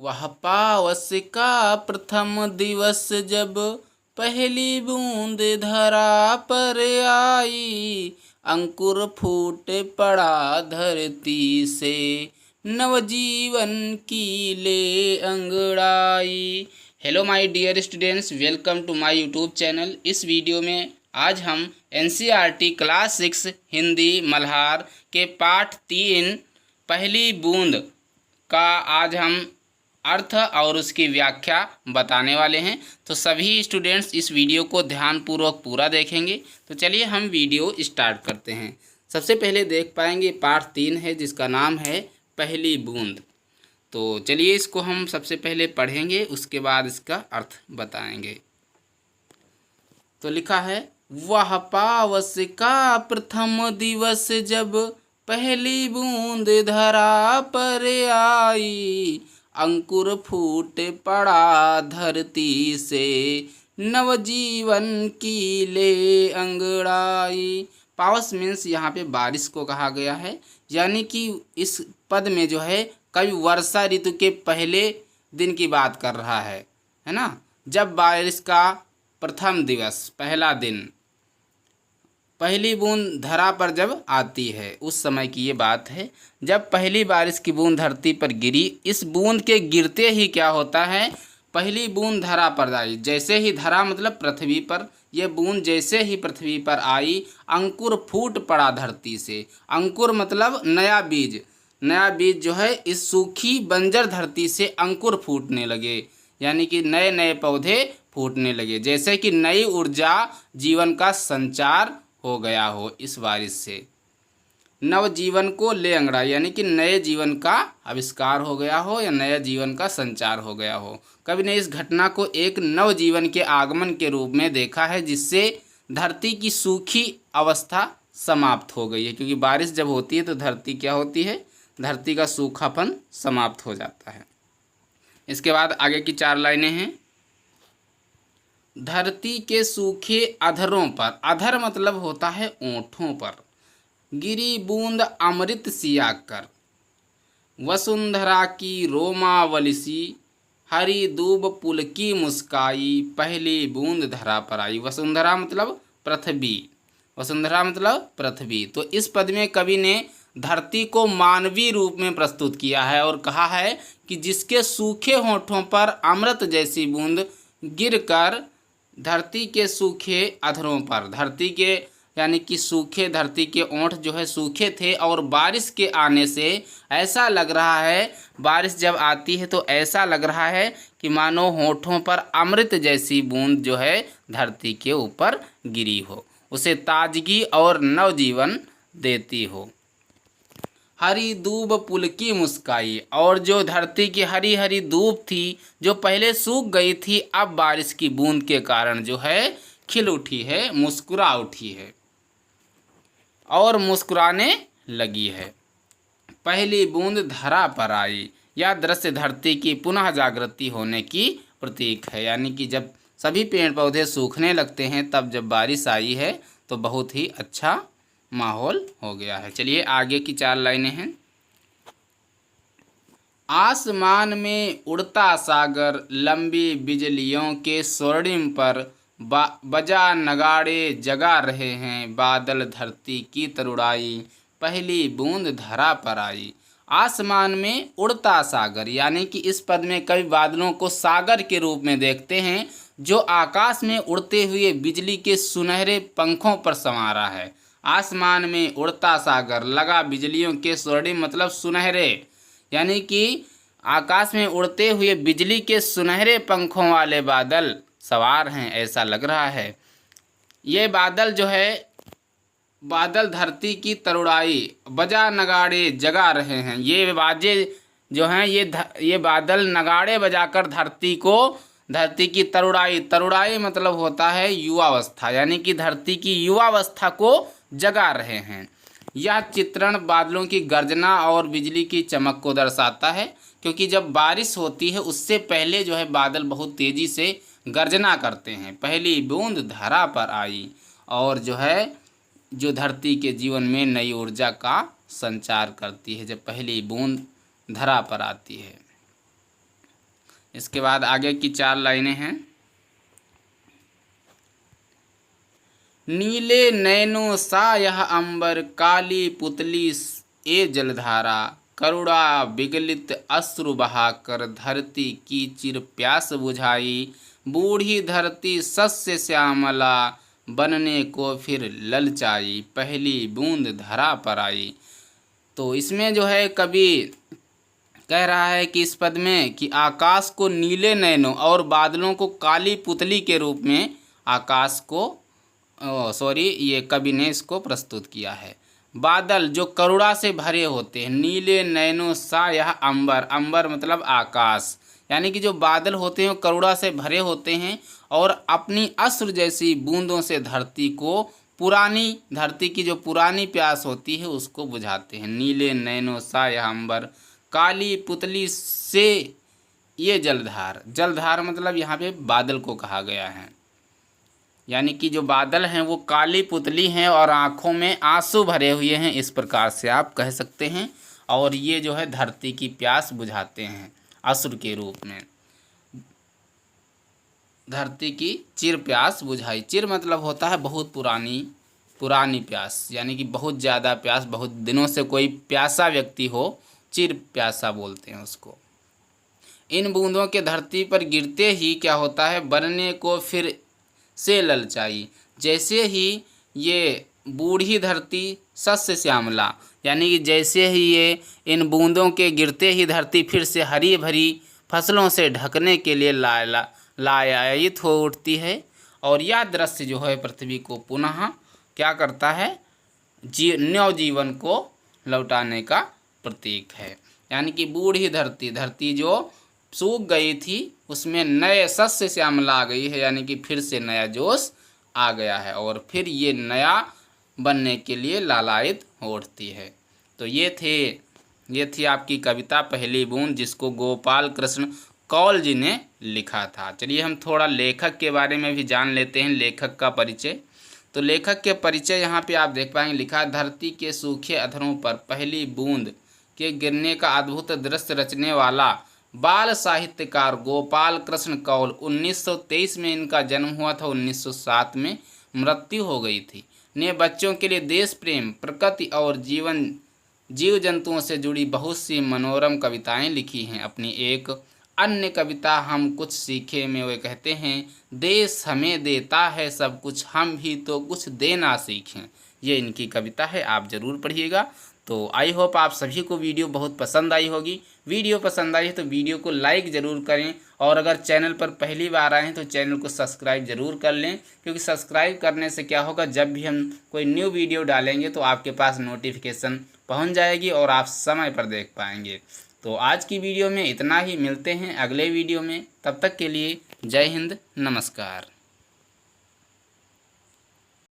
वह पावस का प्रथम दिवस जब पहली बूंद धरा पर आई, अंकुर फूट पड़ा धरती से, नवजीवन की ले अंगड़ाई। Hello my dear students, welcome to my YouTube channel. इस वीडियो में आज हम एनसीईआरटी क्लास 6 हिंदी मल्हार के पाठ 3 पहली बूंद का आज हम अर्थ और उसकी व्याख्या बताने वाले हैं। तो सभी स्टूडेंट्स इस वीडियो को ध्यानपूर्वक पूरा देखेंगे। तो चलिए हम वीडियो स्टार्ट करते हैं। सबसे पहले देख पाएंगे पाठ 3 है जिसका नाम है पहली बूंद। तो चलिए इसको हम सबसे पहले पढ़ेंगे, उसके बाद इसका अर्थ बताएंगे। तो लिखा है, वह पावस का प्रथम दिवस जब पहली बूंद धरा पर आई, अंकुर फूट पड़ा धरती से, नवजीवन की ले अंगड़ाई। पावस मीन्स यहाँ पे बारिश को कहा गया है, यानी कि इस पद में जो है कवि वर्षा ऋतु के पहले दिन की बात कर रहा है ना। जब बारिश का प्रथम दिवस, पहला दिन, पहली बूंद धरा पर जब आती है, उस समय की ये बात है जब पहली बारिश की बूंद धरती पर गिरी। इस बूंद के गिरते ही क्या होता है, पहली बूंद धरा पर आई। जैसे ही धरा मतलब पृथ्वी पर, यह बूंद जैसे ही पृथ्वी पर आई, अंकुर फूट पड़ा धरती से। अंकुर मतलब नया बीज। नया बीज जो है इस सूखी बंजर धरती से अंकुर फूटने लगे, यानी कि नए नए पौधे फूटने लगे। जैसे कि नई ऊर्जा, जीवन का संचार हो गया हो इस बारिश से। नवजीवन को ले अंगड़ा, यानी कि नए जीवन का आविष्कार हो गया हो या नया जीवन का संचार हो गया हो। कवि ने इस घटना को एक नवजीवन के आगमन के रूप में देखा है, जिससे धरती की सूखी अवस्था समाप्त हो गई है। क्योंकि बारिश जब होती है तो धरती क्या होती है, धरती का सूखापन समाप्त हो जाता है। इसके बाद आगे की 4 लाइनें हैं। धरती के सूखे अधरों पर, अधर मतलब होता है ओंठों पर, गिरी बूंद अमृत सिया कर, वसुंधरा की रोमावली सी, हरी दूब पुल की मुस्काई, पहली बूंद धरा पर आई। वसुंधरा मतलब पृथ्वी, वसुंधरा मतलब पृथ्वी। तो इस पद में कवि ने धरती को मानवीय रूप में प्रस्तुत किया है और कहा है कि जिसके सूखे होठों पर अमृत जैसी बूंद गिरकर धरती के सूखे अधरों पर, धरती के यानी कि सूखे, धरती के ओंठ जो है सूखे थे और बारिश के आने से ऐसा लग रहा है, बारिश जब आती है तो ऐसा लग रहा है कि मानो होठों पर अमृत जैसी बूंद जो है धरती के ऊपर गिरी हो, उसे ताजगी और नवजीवन देती हो। हरी दूब पुल की मुस्काई, और जो धरती की हरी हरी दूब थी जो पहले सूख गई थी, अब बारिश की बूंद के कारण जो है खिल उठी है, मुस्कुरा उठी है और मुस्कुराने लगी है। पहली बूंद धरा पर आई, यह दृश्य धरती की पुनः जागृति होने की प्रतीक है। यानी कि जब सभी पेड़ पौधे सूखने लगते हैं तब जब बारिश आई है तो बहुत ही अच्छा माहौल हो गया है। चलिए आगे की 4 लाइनें हैं। आसमान में उड़ता सागर, लंबी बिजलियों के स्वर्णिम पर, बजा नगाड़े जगा रहे हैं, बादल धरती की तरुड़ाई, पहली बूंद धरा पर आई। आसमान में उड़ता सागर, यानी कि इस पद में कवि बादलों को सागर के रूप में देखते हैं जो आकाश में उड़ते हुए बिजली के सुनहरे पंखों पर संवारा है। आसमान में उड़ता सागर, लगा बिजलियों के स्वर्णिम मतलब सुनहरे, यानी कि आकाश में उड़ते हुए बिजली के सुनहरे पंखों वाले बादल सवार हैं, ऐसा लग रहा है। ये बादल जो है, बादल धरती की तरुड़ाई, बजा नगाड़े जगा रहे हैं। ये बाजे जो हैं ये बादल नगाड़े बजाकर धरती की तरुड़ाई, तरुड़ाई मतलब होता है युवावस्था, यानी कि धरती की युवावस्था को जगा रहे हैं। यह चित्रण बादलों की गर्जना और बिजली की चमक को दर्शाता है, क्योंकि जब बारिश होती है उससे पहले जो है बादल बहुत तेज़ी से गर्जना करते हैं। पहली बूंद धरा पर आई, और जो है जो धरती के जीवन में नई ऊर्जा का संचार करती है जब पहली बूंद धरा पर आती है। इसके बाद आगे की 4 लाइनें हैं। नीले नैनो सा यह अंबर, काली पुतली ए जलधारा, करुणा विगलित अश्रु बहाकर, धरती की चिर प्यास बुझाई, बूढ़ी धरती सस्य श्यामला, बनने को फिर ललचाई, पहली बूंद धरा पर आई। तो इसमें जो है कवि कह रहा है कि इस पद में कि आकाश को नीले नैनों और बादलों को काली पुतली के रूप में आकाश को ये कवि ने इसको प्रस्तुत किया है। बादल जो करुणा से भरे होते हैं, नीले नैनो सा यह अंबर, अंबर मतलब आकाश, यानी कि जो बादल होते हैं वो करुणा से भरे होते हैं और अपनी अश्रु जैसी बूंदों से धरती को, पुरानी धरती की जो पुरानी प्यास होती है उसको बुझाते हैं। नीले नैनो सा यह अंबर, काली पुतली से ये जलधार, जलधार मतलब यहाँ पे बादल को कहा गया है, यानी कि जो बादल हैं वो काली पुतली हैं और आँखों में आंसू भरे हुए हैं, इस प्रकार से आप कह सकते हैं। और ये जो है धरती की प्यास बुझाते हैं अश्रु के रूप में। धरती की चिर प्यास बुझाई, चिर मतलब होता है बहुत पुरानी प्यास, यानी कि बहुत ज़्यादा प्यास, बहुत दिनों से कोई प्यासा व्यक्ति हो, चिर प्यासा बोलते हैं उसको। इन बूंदों के धरती पर गिरते ही क्या होता है, बनने को फिर से ललचाई, जैसे ही ये बूढ़ी धरती सस्य श्यामला, यानी कि जैसे ही ये इन बूंदों के गिरते ही धरती फिर से हरी भरी फसलों से ढकने के लिए लायायित हो उठती है, और यह दृश्य जो है पृथ्वी को पुनः क्या करता है, नवजीवन को लौटाने का प्रतीक है। यानी कि बूढ़ी धरती, धरती जो सूख गई थी उसमें नए सस्य श्यामला आ गई है, यानी कि फिर से नया जोश आ गया है और फिर ये नया बनने के लिए लालायित हो उठती है। तो ये थी आपकी कविता पहली बूंद, जिसको गोपाल कृष्ण कौल जी ने लिखा था। चलिए हम थोड़ा लेखक के बारे में भी जान लेते हैं, लेखक का परिचय। तो लेखक के परिचय यहाँ पे आप देख पाएंगे, लिखा धरती के सूखे अधरों पर पहली बूंद के गिरने का अद्भुत दृश्य रचने वाला बाल साहित्यकार गोपाल कृष्ण कौल। 1923 में इनका जन्म हुआ था, 1907 में मृत्यु हो गई थी। ने बच्चों के लिए देश प्रेम, प्रकृति और जीव जंतुओं से जुड़ी बहुत सी मनोरम कविताएं लिखी हैं। अपनी एक अन्य कविता हम कुछ सीखे में वे कहते हैं, देश हमें देता है सब कुछ, हम भी तो कुछ देना सीखें। ये इनकी कविता है, आप ज़रूर पढ़िएगा। तो आई होप आप सभी को वीडियो बहुत पसंद आई होगी। वीडियो पसंद आई है तो वीडियो को लाइक ज़रूर करें, और अगर चैनल पर पहली बार आए हैं तो चैनल को सब्सक्राइब ज़रूर कर लें, क्योंकि सब्सक्राइब करने से क्या होगा, जब भी हम कोई न्यू वीडियो डालेंगे तो आपके पास नोटिफिकेशन पहुंच जाएगी और आप समय पर देख पाएंगे। तो आज की वीडियो में इतना ही, मिलते हैं अगले वीडियो में, तब तक के लिए जय हिंद, नमस्कार।